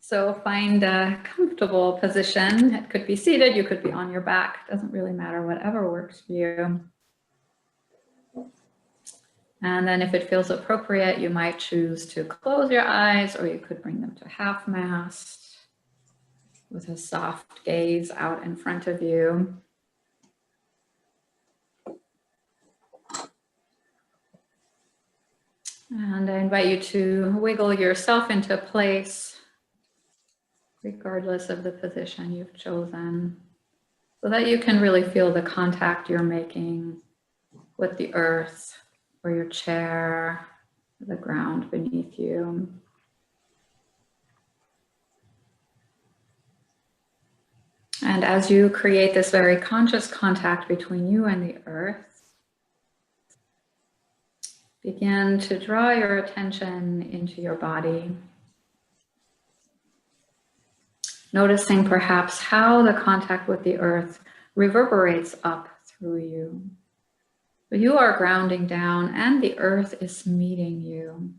So find a comfortable position. It could be seated, you could be on your back. It doesn't really matter, whatever works for you. And then if it feels appropriate, you might choose to close your eyes, or you could bring them to half mast with a soft gaze out in front of you. And I invite you to wiggle yourself into place, regardless of the position you've chosen, so that you can really feel the contact you're making with the earth or your chair, the ground beneath you. And as you create this very conscious contact between you and the earth, begin to draw your attention into your body, noticing perhaps how the contact with the earth reverberates up through you. But you are grounding down and the earth is meeting you.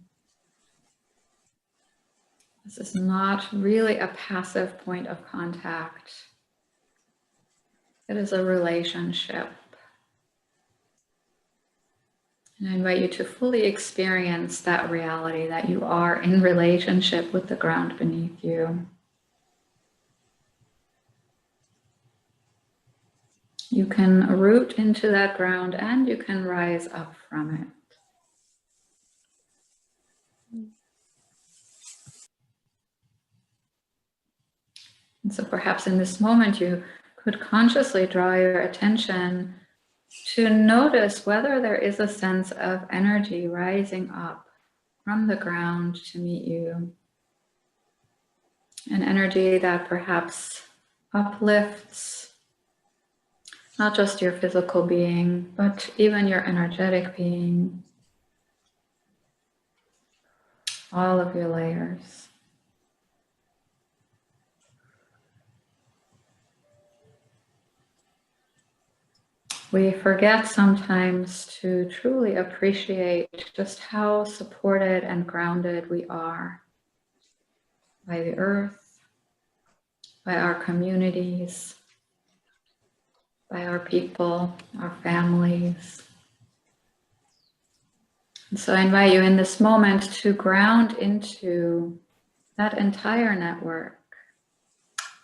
This is not really a passive point of contact. It is a relationship. And I invite you to fully experience that reality that you are in relationship with the ground beneath you. You can root into that ground and you can rise up from it. And so perhaps in this moment you could consciously draw your attention to notice whether there is a sense of energy rising up from the ground to meet you. An energy that perhaps uplifts not just your physical being, but even your energetic being, all of your layers. We forget sometimes to truly appreciate just how supported and grounded we are by the earth, by our communities, by our people, our families. And so I invite you in this moment to ground into that entire network,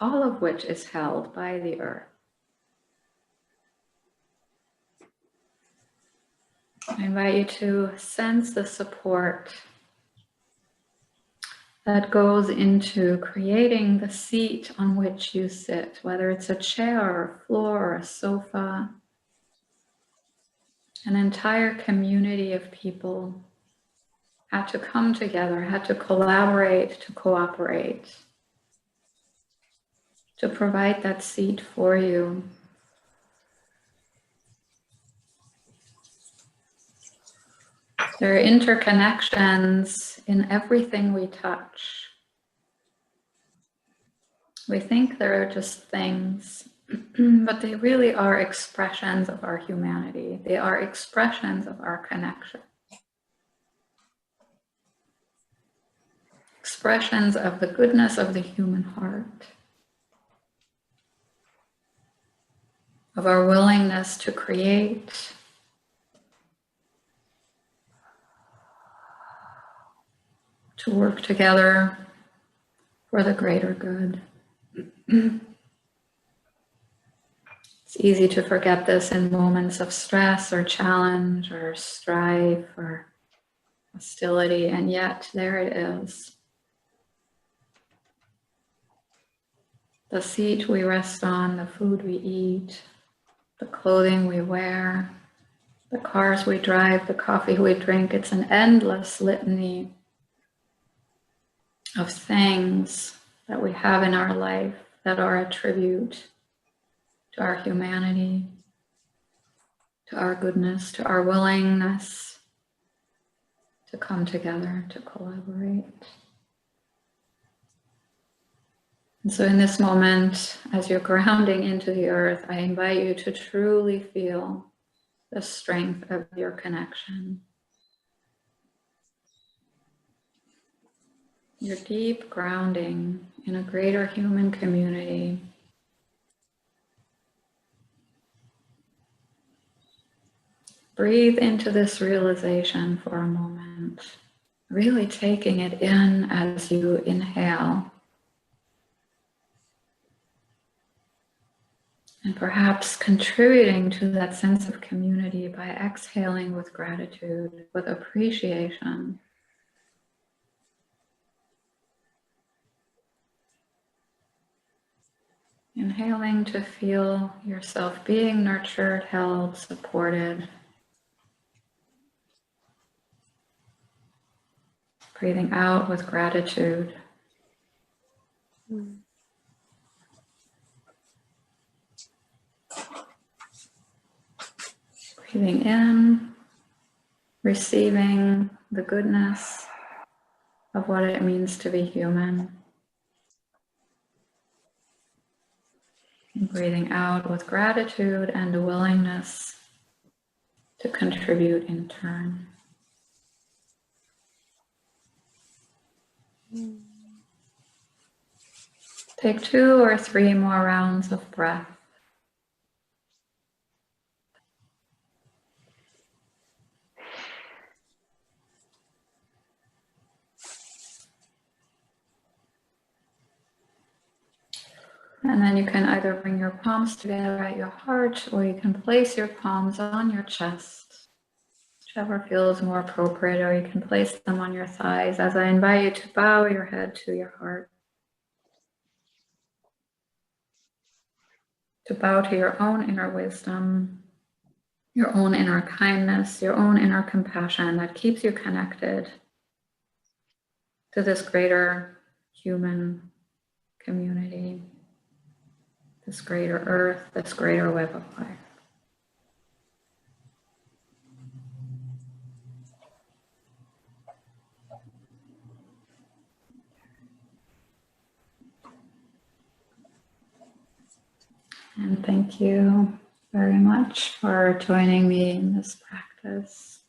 all of which is held by the earth. I invite you to sense the support that goes into creating the seat on which you sit, whether it's a chair or a floor or a sofa. An entire community of people had to come together, had to collaborate, to cooperate, to provide that seat for you. There are interconnections in everything we touch. We think they're just things, but they really are expressions of our humanity. They are expressions of our connection. Expressions of the goodness of the human heart, of our willingness to create, to work together for the greater good. It's easy to forget this in moments of stress or challenge or strife or hostility, and yet there it is. The seat we rest on, the food we eat, the clothing we wear, the cars we drive, the coffee we drink, it's an endless litany of things that we have in our life that are a tribute to our humanity, to our goodness, to our willingness to come together, to collaborate. And so in this moment, as you're grounding into the earth, I invite you to truly feel the strength of your connection. your deep grounding in a greater human community. Breathe into this realization for a moment, really taking it in as you inhale. And perhaps contributing to that sense of community by exhaling with gratitude, with appreciation. Inhaling to feel yourself being nurtured, held, supported. Breathing out with gratitude. Breathing in, receiving the goodness of what it means to be human. And breathing out with gratitude and a willingness to contribute in turn. Take 2 or 3 more rounds of breath. And then you can either bring your palms together at your heart, or you can place your palms on your chest, whichever feels more appropriate, or you can place them on your thighs as I invite you to bow your head to your heart. To bow to your own inner wisdom, your own inner kindness, your own inner compassion that keeps you connected to this greater human community, this greater earth, this greater web of life. And thank you very much for joining me in this practice.